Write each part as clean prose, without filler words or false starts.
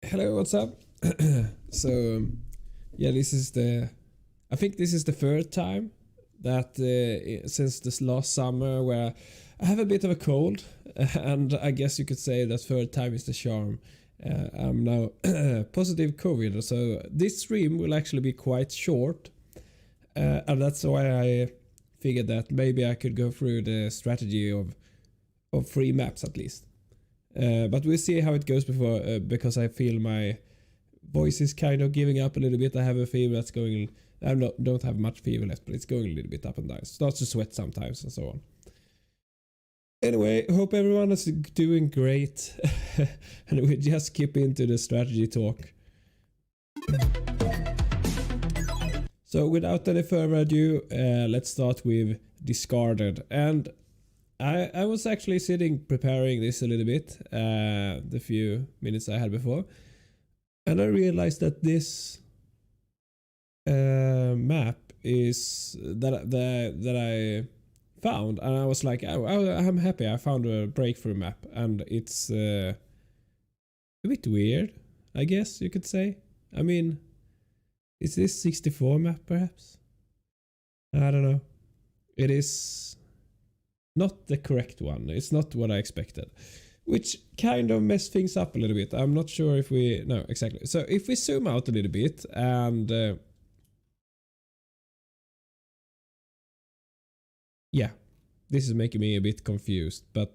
Hello, what's up? So, yeah, I think this is the third time that since this last summer where I have a bit of a cold, and I guess you could say that third time is the charm. I'm now positive COVID, so this stream will actually be quite short, and that's why I figured that maybe I could go through the strategy of 3 maps at least. But we'll see how it goes before, because I feel my voice is kind of giving up a little bit. I have a fever that's going. Don't have much fever left, but it's going a little bit up and down. It starts to sweat sometimes and so on. Anyway, hope everyone is doing great, and we just skip into the strategy talk. So without any further ado, let's start with discarded. And I was actually sitting preparing this a little bit, the few minutes I had before, and I realized that this map is that I found, and I was like, oh, I'm happy I found a breakthrough map, and it's a bit weird, I guess you could say. I mean, is this 64 map perhaps? I don't know. It is not the correct one. It's not what I expected, which kind of messed things up a little bit. I'm not sure if we... No, exactly. So if we zoom out a little bit and... yeah, this is making me a bit confused, but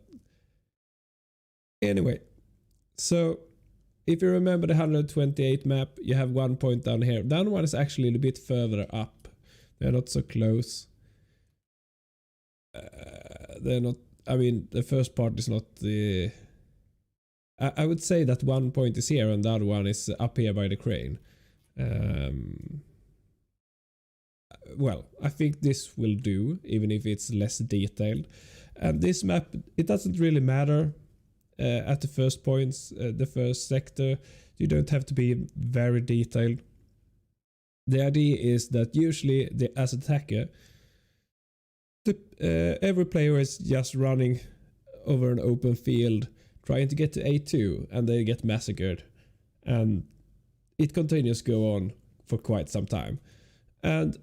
anyway. So if you remember the 128 map, you have 1 point down here. That one is actually a little bit further up. They're not so close. They're not... I mean, the first part is not the... I would say that 1 point is here and the other one is up here by the crane. Well, I think this will do, even if it's less detailed. And this map, it doesn't really matter at the first points, the first sector. You don't have to be very detailed. The idea is that usually, as attacker, every player is just running over an open field trying to get to A2, and they get massacred, and it continues to go on for quite some time. And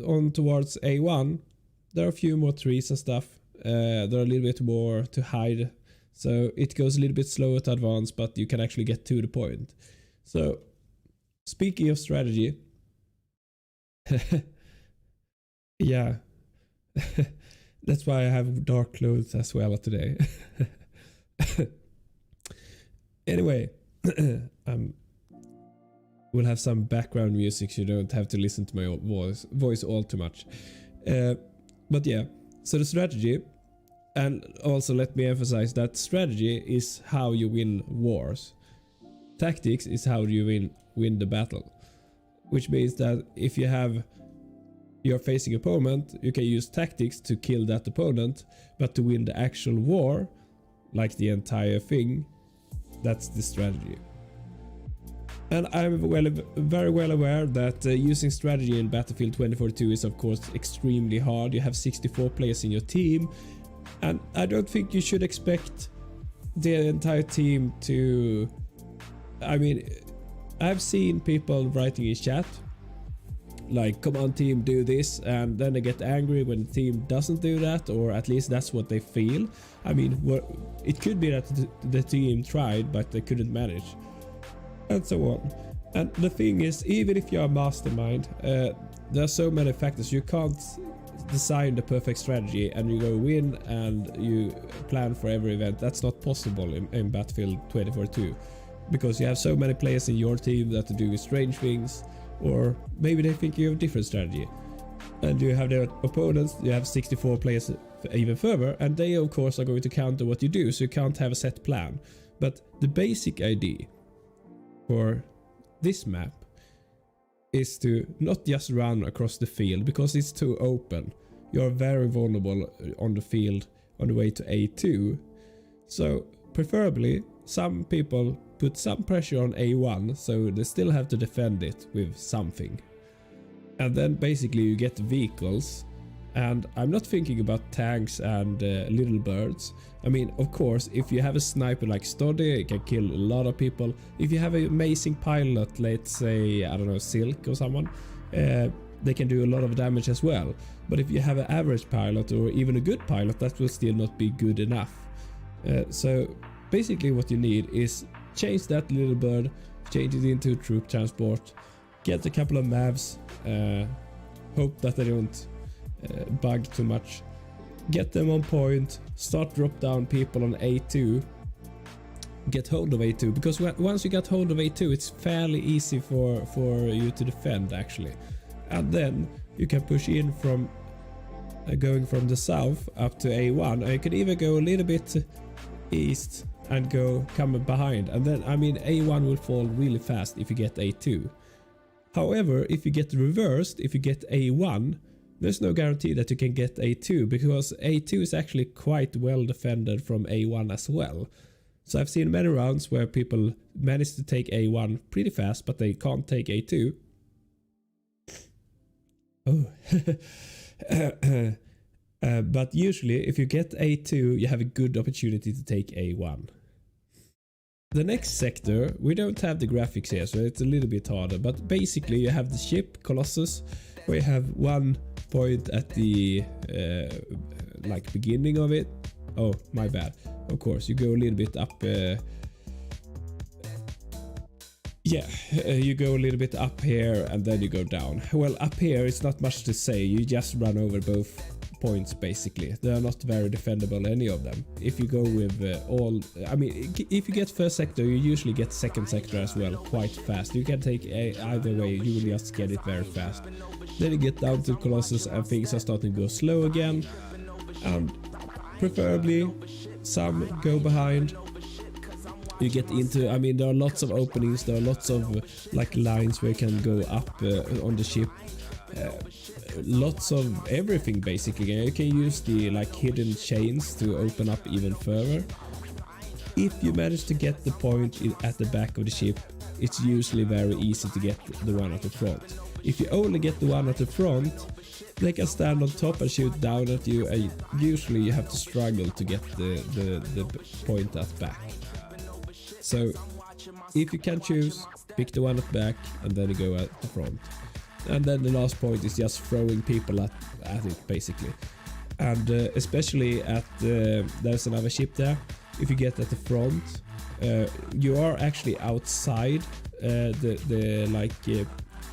on towards A1 there are a few more trees and stuff. There are a little bit more to hide, so it goes a little bit slower to advance, but you can actually get to the point. So speaking of strategy, yeah. That's why I have dark clothes as well today. Anyway, we'll have some background music so you don't have to listen to my voice all too much. But yeah, so the strategy, and also let me emphasize that strategy is how you win wars. Tactics is how you win the battle. Which means that if you're facing opponent, you can use tactics to kill that opponent, but to win the actual war, like the entire thing, that's the strategy. And I'm very well aware that using strategy in Battlefield 2042 is of course extremely hard. You have 64 players in your team, and I don't think you should expect the entire team to... I mean, I've seen people writing in chat like, come on team, do this, and then they get angry when the team doesn't do that, or at least that's what they feel. I mean, it could be that the team tried but they couldn't manage, and so on. And the thing is, even if you're a mastermind, there are so many factors. You can't design the perfect strategy and you go win and you plan for every event. That's not possible in Battlefield 2042, because you have so many players in your team that are doing strange things, or maybe they think you have a different strategy. And you have their opponents, you have 64 players even further, and they of course are going to counter what you do, so you can't have a set plan. But the basic idea for this map is to not just run across the field, because it's too open. You're very vulnerable on the field on the way to A2. So preferably some people put some pressure on A1, so they still have to defend it with something. And then basically you get vehicles And I'm not thinking about tanks and little birds. I mean, of course, if you have a sniper like Stoddy, it can kill a lot of people. If you have an amazing pilot, let's say, I don't know, Silk or someone, they can do a lot of damage as well. But if you have an average pilot or even a good pilot, that will still not be good enough. So basically what you need is change that little bird, change it into troop transport, get a couple of mavs, hope that they don't bug too much, get them on point, start drop down people on A2, get hold of A2, because once you get hold of A2 it's fairly easy for you to defend actually. And then you can push in from going from the south up to A1, or you can even go a little bit east and come behind, and then I mean A1 will fall really fast if you get A2. However, if you get reversed, if you get A1, there's no guarantee that you can get A2, because A2 is actually quite well defended from A1 as well. So I've seen many rounds where people manage to take A1 pretty fast, but they can't take A2. Oh. But usually if you get A2, you have a good opportunity to take A1. The next sector, we don't have the graphics here, so it's a little bit harder, but basically you have the ship Colossus, where you have one point at the like beginning of it. Oh, my bad. Of course, you go a little bit up. You go a little bit up here and then you go down. Well, up here it's not much to say. You just run over both points basically. They are not very defendable, any of them. If you go with I mean, if you get first sector, you usually get second sector as well quite fast. You can take either way, you will just get it very fast. Then you get down to Colossus and things are starting to go slow again. And preferably some go behind. You get into, I mean, there are lots of openings, there are lots of like lines where you can go up on the ship. Lots of everything basically. You can use the like hidden chains to open up even further. If you manage to get the point at the back of the ship, it's usually very easy to get the one at the front. If you only get the one at the front, they can stand on top and shoot down at you, and usually you have to struggle to get the point at back. So if you can choose, pick the one at back and then you go at the front. And then the last point is just throwing people at it basically. And especially at there's another ship there. If you get at the front, you are actually outside the like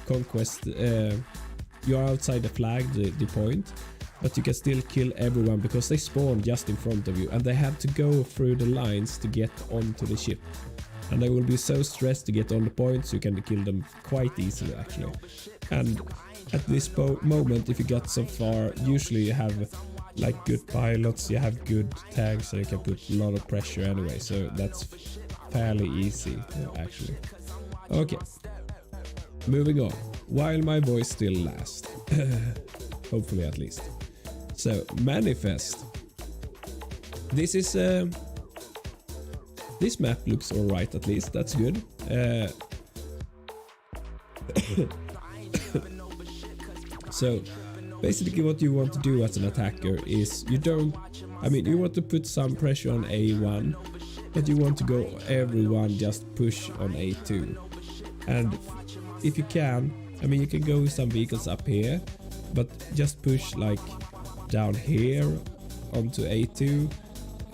conquest. You are outside the flag, the point, but you can still kill everyone because they spawn just in front of you and they have to go through the lines to get onto the ship. And they will be so stressed to get on the points, you can kill them quite easily actually. And at this moment, if you get so far, usually you have like good pilots, you have good tanks, and you can put a lot of pressure anyway, so that's fairly easy actually. Okay, moving on, while my voice still lasts. Hopefully at least. So, Manifest. This is this map looks alright at least, that's good. So basically what you want to do as an attacker is you want to put some pressure on A1, but you want to go everyone just push on A2. And if you can, I mean, you can go with some vehicles up here, but just push like down here onto A2,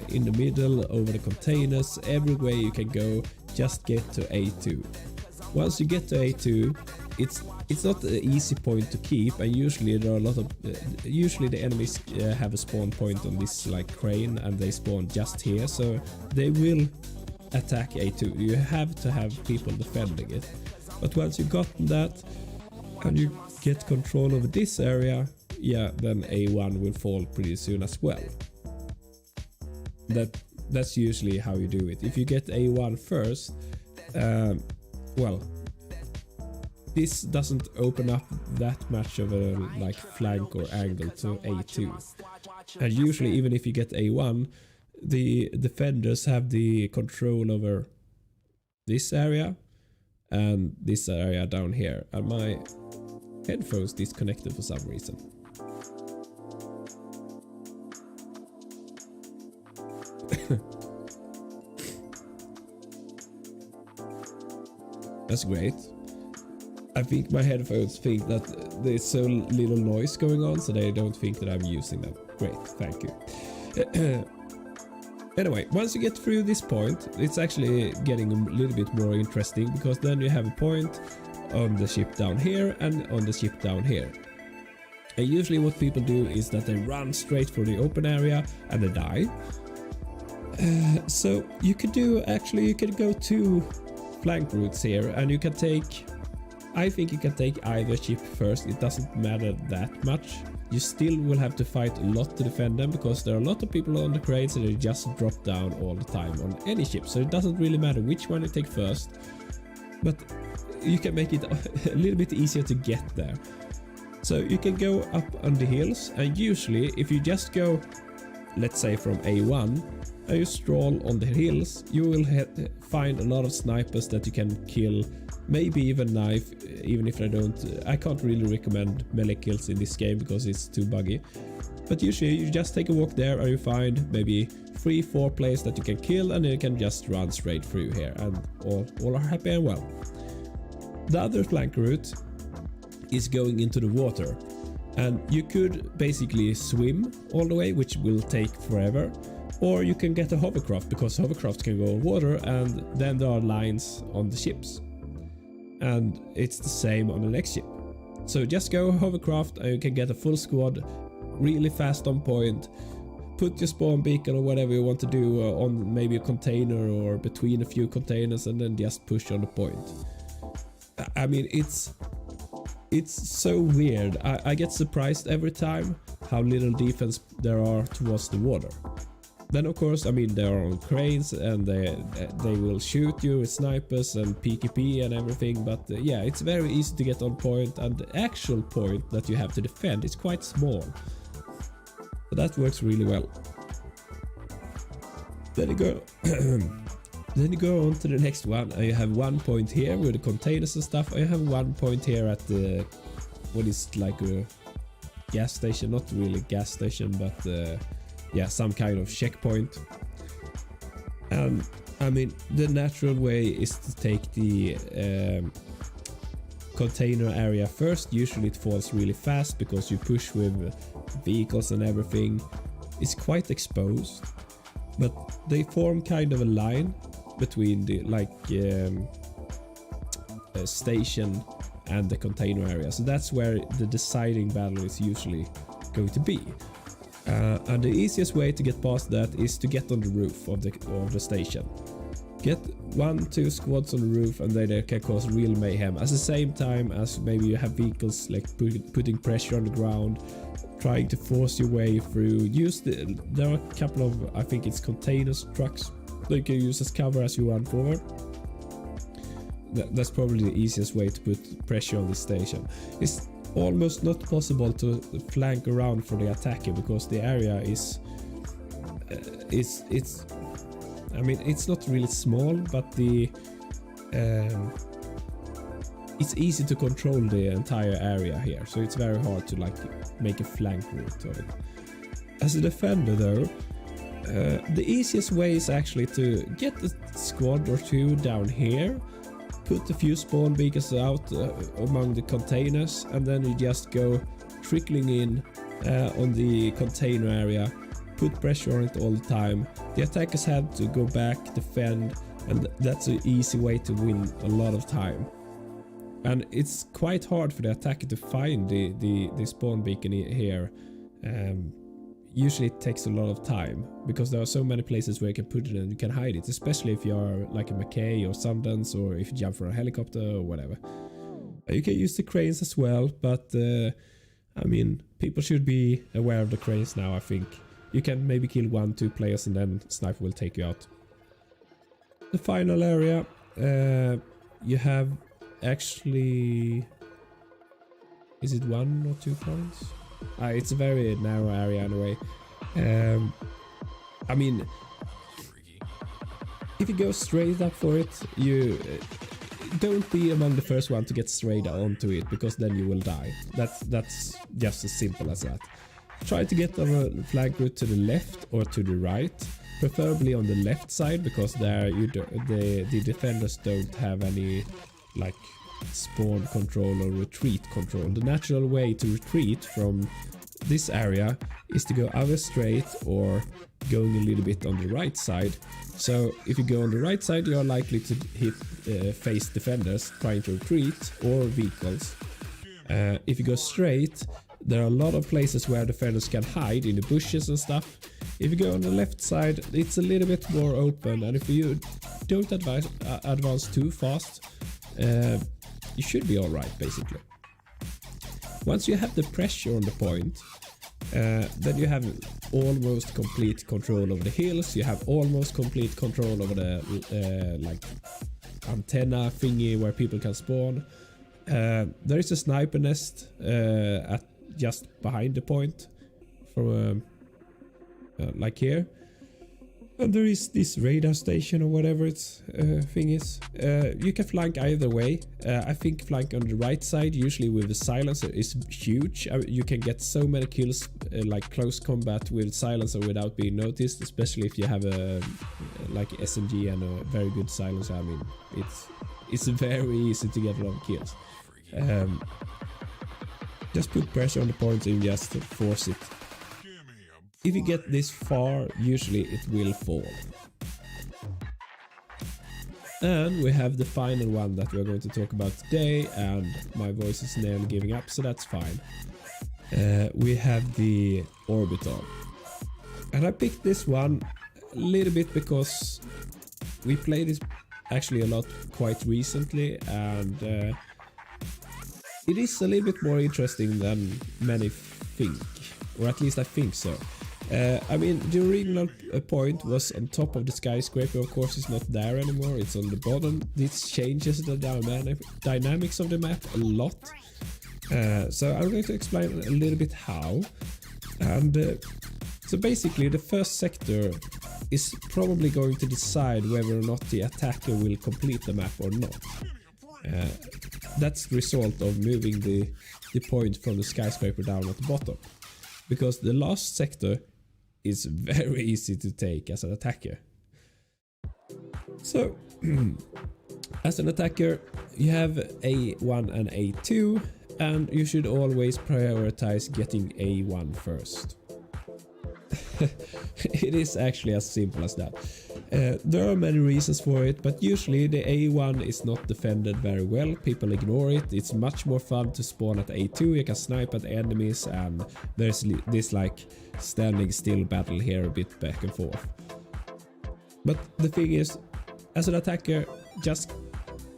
in the middle, over the containers, every way you can go, just get to A2. Once you get to A2, it's not an easy point to keep, and usually there are a lot of usually the enemies have a spawn point on this like crane, and they spawn just here, so they will attack A2. You have to have people defending it. But once you've gotten that and you get control over this area, yeah, then A1 will fall pretty soon as well. That's usually how you do it. If you get A1 first, well, this doesn't open up that much of a like flank or angle to A2. And usually even if you get A1, the defenders have the control over this area and this area down here. And my headphones disconnected for some reason. That's great. I think my headphones think that there's so little noise going on, so they don't think that I'm using them. Great, thank you. Anyway, once you get through this point, it's actually getting a little bit more interesting, because then you have a point on the ship down here and on the ship down here. And usually what people do is that they run straight for the open area and they die. So you could do, actually you could go 2 flank routes here, and you can take, I think you can take either ship first. It doesn't matter that much. You still will have to fight a lot to defend them, because there are a lot of people on the crates and they just drop down all the time on any ship. So it doesn't really matter which one you take first, but you can make it a little bit easier to get there. So you can go up on the hills, and usually if you just go, let's say from A1, and you stroll on the hills, you will find a lot of snipers that you can kill, maybe even knife, even if I can't really recommend melee kills in this game because it's too buggy. But usually you just take a walk there and you find maybe 3-4 players that you can kill, and you can just run straight through here, and all are happy and well. The other flank route is going into the water, and you could basically swim all the way, which will take forever, or you can get a hovercraft, because hovercraft can go on water, and then there are lines on the ships, and it's the same on the next ship. So just go hovercraft and you can get a full squad really fast on point. Put your spawn beacon or whatever you want to do on maybe a container or between a few containers, and then just push on the point. I mean, it's so weird. I get surprised every time how little defense there are towards the water. Then of course, I mean, they are on cranes and they will shoot you with snipers and PKP and everything, but yeah, it's very easy to get on point, and the actual point that you have to defend is quite small. So that works really well. Then you go then you go on to the next one, and you have 1 point here with the containers and stuff, and you have 1 point here at the, what is like a gas station, not really gas station, but yeah, some kind of checkpoint. And I mean, the natural way is to take the container area first. Usually it falls really fast because you push with vehicles and everything. It's quite exposed, but they form kind of a line between the station and the container area. So that's where the deciding battle is usually going to be. And the easiest way to get past that is to get on the roof of the station. Get 1-2 squads on the roof, and they can cause real mayhem. At the same time as maybe you have vehicles like putting pressure on the ground, trying to force your way through. There are a couple of, I think it's containers, trucks that you can use as cover as you run forward. That's probably the easiest way to put pressure on the station. It's almost not possible to flank around for the attacker, because the area is I mean, it's not really small, but it's easy to control the entire area here, so it's very hard to like make a flank route of it. As a defender though, the easiest way is actually to get a squad or 2 down here, put a few spawn beacons out among the containers, and then you just go trickling in on the container area, put pressure on it all the time. The attackers have to go back, defend, and that's an easy way to win a lot of time. And it's quite hard for the attacker to find the spawn beacon here. Usually it takes a lot of time, because there are so many places where you can put it and you can hide it, especially if you are like a McKay or Sundance, or if you jump from a helicopter or whatever. You can use the cranes as well, but I mean, people should be aware of the cranes now. I think you can maybe kill 1-2 players and then sniper will take you out. The final area, you have actually, is it 1 or 2 points? It's a very narrow area anyway. I mean, if you go straight up for it, you don't be among the first one to get straight onto it, because then you will die. That's just as simple as that. Try to get on a flank route to the left or to the right, preferably on the left side, because there the defenders don't have any like spawn control or retreat control. The natural way to retreat from this area is to go either straight or going a little bit on the right side. So if you go on the right side, you are likely to hit face defenders trying to retreat or vehicles. If you go straight, there are a lot of places where defenders can hide in the bushes and stuff. If you go on the left side, it's a little bit more open, and if you don't advance too fast, you should be alright basically. Once you have the pressure on the point, then you have almost complete control over the hills. You have almost complete control over the like antenna thingy where people can spawn. There is a sniper nest at just behind the point, from like here, and there is this radar station or whatever its thing is. You can flank either way. I think flank on the right side, usually with the silencer, is huge. You can get so many kills, like close combat with silencer without being noticed, especially if you have a like SMG and a very good silencer. I mean, it's very easy to get a lot of kills. Just put pressure on the points and just force it. If you get this far, usually it will fall. And we have the final one that we're going to talk about today, and my voice is nearly giving up, so that's fine. We have the Orbital. And I picked this one a little bit because we played this actually a lot quite recently, and it is a little bit more interesting than many think, or at least I think so. I mean, the original point was on top of the skyscraper. Of course, it's not there anymore, it's on the bottom. This changes the dynamics of the map a lot. So I'm going to explain a little bit how. And so basically the first sector is probably going to decide whether or not the attacker will complete the map or not. That's the result of moving the point from the skyscraper down at the bottom. Because the last sector is very easy to take as an attacker. So, as an attacker, you have A1 and A2, and you should always prioritize getting A1 first. It is actually as simple as that. There are many reasons for it, but usually the A1 is not defended very well. People ignore it. It's much more fun to spawn at A2. You can snipe at enemies, and there's this like standing still battle here a bit back and forth. But the thing is, as an attacker, just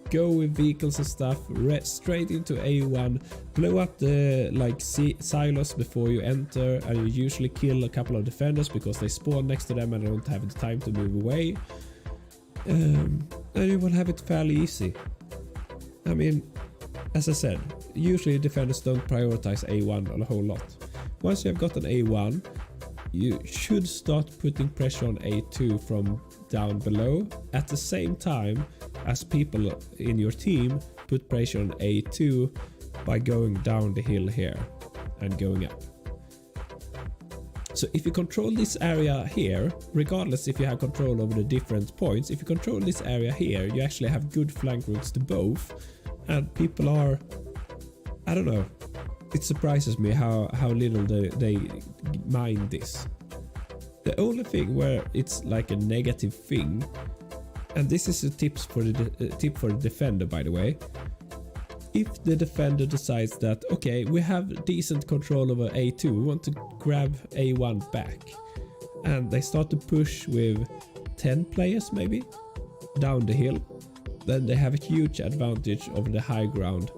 go with vehicles and stuff straight into A1, blow up the like silos before you enter, and you usually kill a couple of defenders because they spawn next to them and they don't have the time to move away, and you will have it fairly easy. I mean, as I said, usually defenders don't prioritize A1 a whole lot. Once you have gotten A1, you should start putting pressure on A2 from down below, at the same time as people in your team put pressure on A2 by going down the hill here and going up. So if you control this area here, regardless if you have control over the different points, if you control this area here, you actually have good flank routes to both, and people are, I don't know, it surprises me how little they mind this. The only thing where it's like a negative thing, and this is a tip for the defender, by the way. If the defender decides that, okay, we have decent control over A2, we want to grab A1 back, and they start to push with 10 players maybe down the hill, then they have a huge advantage over the high ground,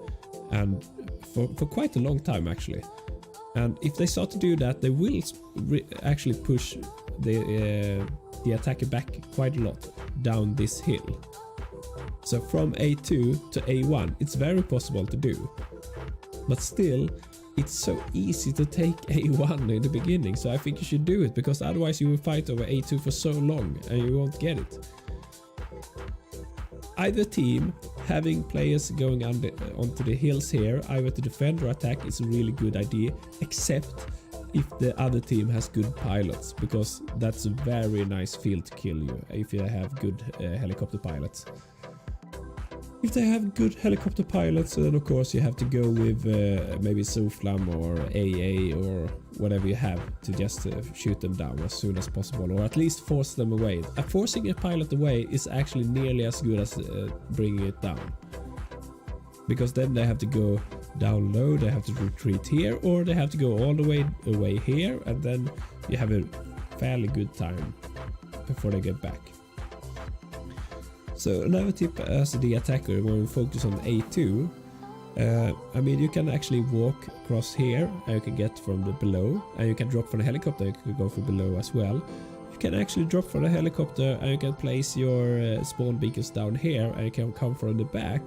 and for quite a long time actually. And if they start to do that, they will actually push the attacker back quite a lot down this hill. So from A2 to A1, it's very possible to do. But still, it's so easy to take A1 in the beginning, so I think you should do it, because otherwise you will fight over A2 for so long and you won't get it. Either team having players going onto the hills here, either to defend or attack, is a really good idea, except if the other team has good pilots, because that's a very nice field to kill you if you have good helicopter pilots. If they have good helicopter pilots, then of course you have to go with maybe Soflam or AA or whatever you have to just shoot them down as soon as possible, or at least force them away. Forcing a pilot away is actually nearly as good as bringing it down, because then they have to go down low, they have to retreat here, or they have to go all the way away here, and then you have a fairly good time before they get back. So another tip as the attacker, when we focus on A2, I mean, you can actually walk across here and you can get from the below, and you can drop from the helicopter, you can go from below as well. You can actually drop from the helicopter and you can place your spawn beacons down here, and you can come from the back.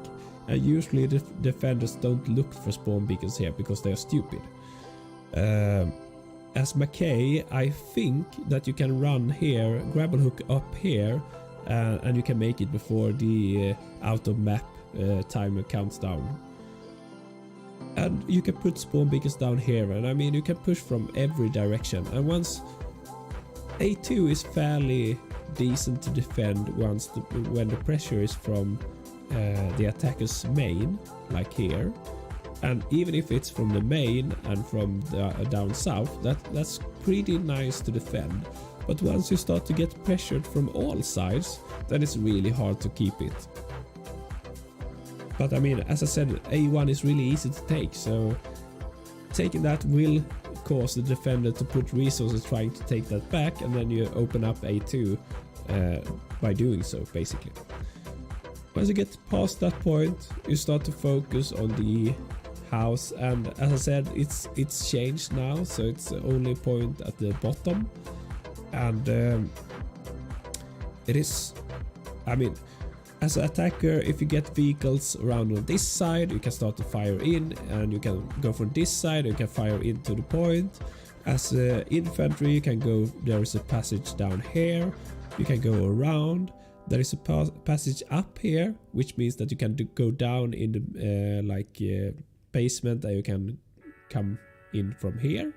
And usually the defenders don't look for spawn beacons here because they are stupid. As Mackay, I think that you can run here, grab a hook up here, and you can make it before the out of map timer counts down. And you can put spawn beacons down here, and I mean you can push from every direction. And once A2 is fairly decent to defend when the pressure is from the attacker's main, like here, and even if it's from the main and from the, down south, that's pretty nice to defend. But once you start to get pressured from all sides, then it's really hard to keep it. But I mean, as I said, A1 is really easy to take, so taking that will cause the defender to put resources trying to take that back, and then you open up A2 by doing so, basically. Once you get past that point, you start to focus on the house, and as I said, it's changed now, so it's only a point at the bottom. And it is, I mean, as an attacker, if you get vehicles around on this side, you can start to fire in, and you can go from this side, you can fire into the point. As infantry, you can go, there is a passage down here, you can go around. There is a passage up here, which means that you can go down in the basement, and you can come in from here.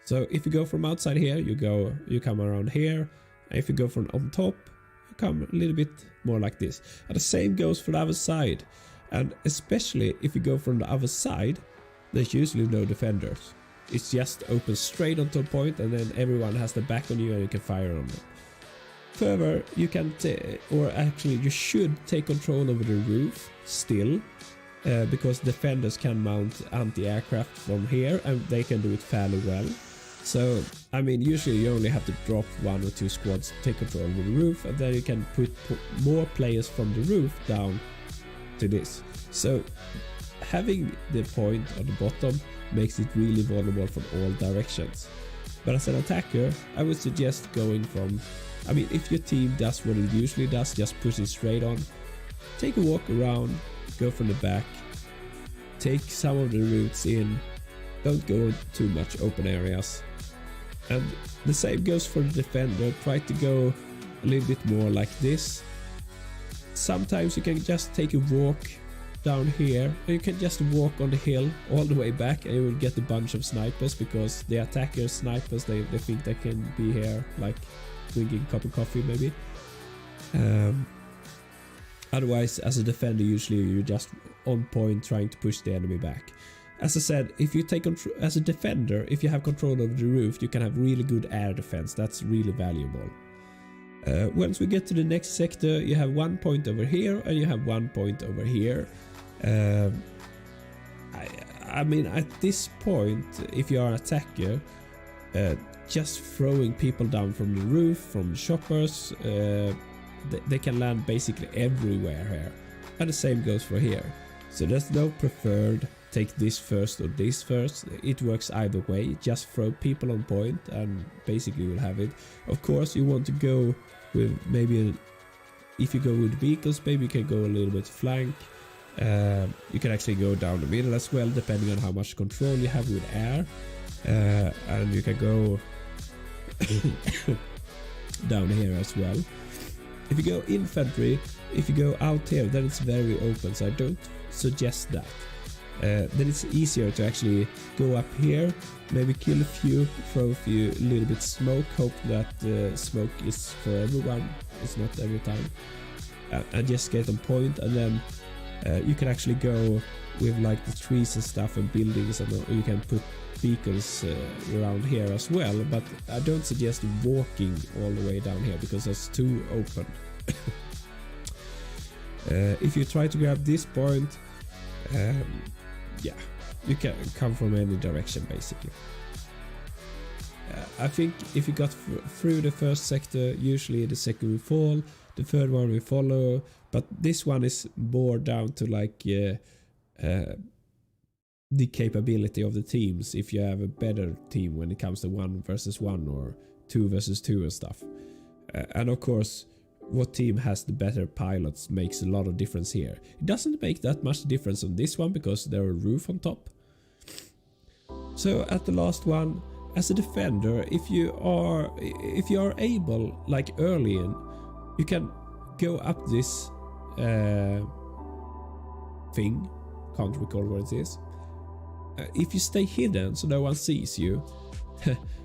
So if you go from outside here, you come around here, and if you go from on top, you come a little bit more like this. And the same goes for the other side, and especially if you go from the other side, there's usually no defenders. It's just open straight onto a point, and then everyone has the back on you, and you can fire on them. Further, you can or actually you should take control over the roof still, because defenders can mount anti-aircraft from here, and they can do it fairly well. So I mean, usually you only have to drop 1 or 2 squads to take control over the roof, and then you can put more players from the roof down to this. So having the point on the bottom makes it really vulnerable from all directions. But as an attacker, I would suggest going from, I mean, if your team does what it usually does, just push it straight on, take a walk around, go from the back, take some of the routes in, don't go too much open areas. And the same goes for the defender, try to go a little bit more like this. Sometimes you can just take a walk down here, and you can just walk on the hill all the way back, and you will get a bunch of snipers, because the attackers, snipers, they think they can be here, like drinking a cup of coffee maybe. Otherwise, as a defender, usually you're just on point trying to push the enemy back. As I said, if you take control as a defender, if you have control over the roof, you can have really good air defense. That's really valuable. Once we get to the next sector, you have 1 point over here, and you have 1 point over here. I mean, at this point, if you are an attacker, just throwing people down from the roof, from the shoppers, they can land basically everywhere here. And the same goes for here. So there's no preferred, take this first or this first. It works either way. Just throw people on point and basically you'll have it. Of course, you want to go with maybe, if you go with vehicles, maybe you can go a little bit flank. You can actually go down the middle as well, depending on how much control you have with air. And you can go down here as well. If you go infantry, if you go out here, then it's very open, so I don't suggest that. then it's easier to actually go up here, maybe kill a few, throw a few little bit smoke, hope that smoke is for everyone, it's not every time, and just get on point, and then you can actually go with like the trees and stuff and buildings, and you can put beacons around here as well, but I don't suggest walking all the way down here because it's too open. If you try to grab this point, yeah, you can come from any direction basically. I think if you got through the first sector, usually the second will fall, the third one will follow, but this one is more down to like the capability of the teams. If you have a better team when it comes to 1 versus 1 or 2 versus 2 and stuff, and of course what team has the better pilots makes a lot of difference here. It doesn't make that much difference on this one because there are a roof on top. So at the last one, as a defender, if you are able, like early in, you can go up this thing, can't recall what it is. If you stay hidden so no one sees you,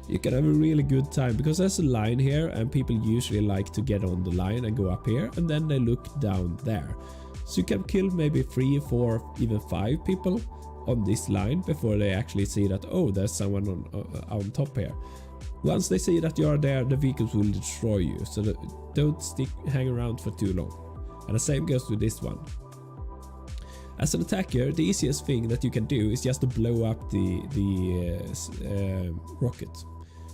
you can have a really good time, because there's a line here and people usually like to get on the line and go up here, and then they look down there. So you can kill maybe 3, 4, even 5 people on this line before they actually see that, oh, there's someone on top here. Once they see that you are there, the vehicles will destroy you, so don't hang around for too long. And the same goes with this one. As an attacker, the easiest thing that you can do is just to blow up the rocket,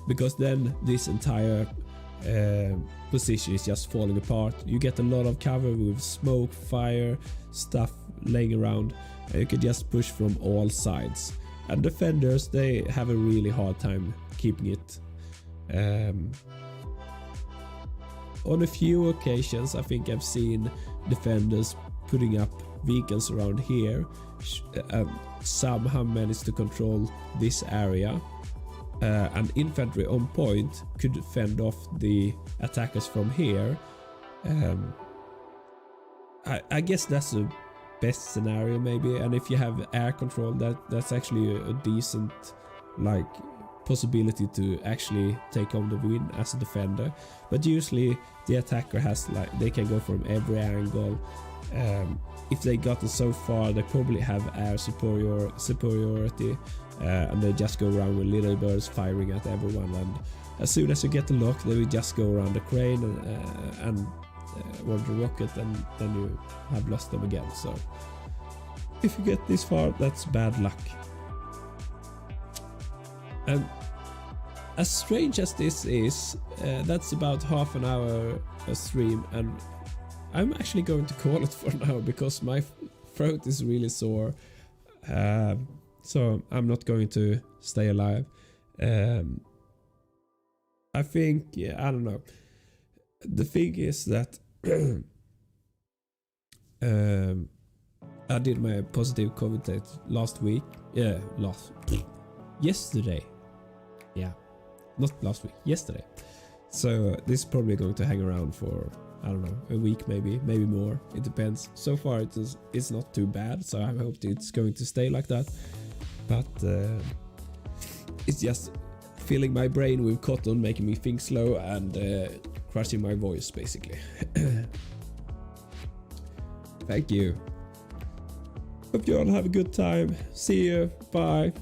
because then this entire position is just falling apart. You get a lot of cover with smoke, fire, stuff laying around, and you can just push from all sides. And defenders, they have a really hard time keeping it. On a few occasions, I think I've seen defenders putting up vehicles around here, somehow managed to control this area, and infantry on point could fend off the attackers from here. I guess that's the best scenario maybe, and if you have air control, that's actually a decent like possibility to actually take on the win as a defender. But usually the attacker has like, they can go from every angle. If they gotten so far, they probably have air superiority, and they just go around with little birds firing at everyone, and as soon as you get the lock, they will just go around the crane and or the rocket, and then you have lost them again. So if you get this far, that's bad luck. And as strange as this is, that's about half an hour a stream, and I'm actually going to call it for now because my throat is really sore, so I'm not going to stay alive. I think, yeah, I don't know. The thing is that I did my positive COVID test last week. Yesterday. Yeah, not last week, yesterday. So this is probably going to hang around for, I don't know, a week maybe more. It depends. So far it's not too bad, so I hope it's going to stay like that. But it's just filling my brain with cotton, making me think slow, and crushing my voice basically. Thank you. Hope you all have a good time. See you. Bye.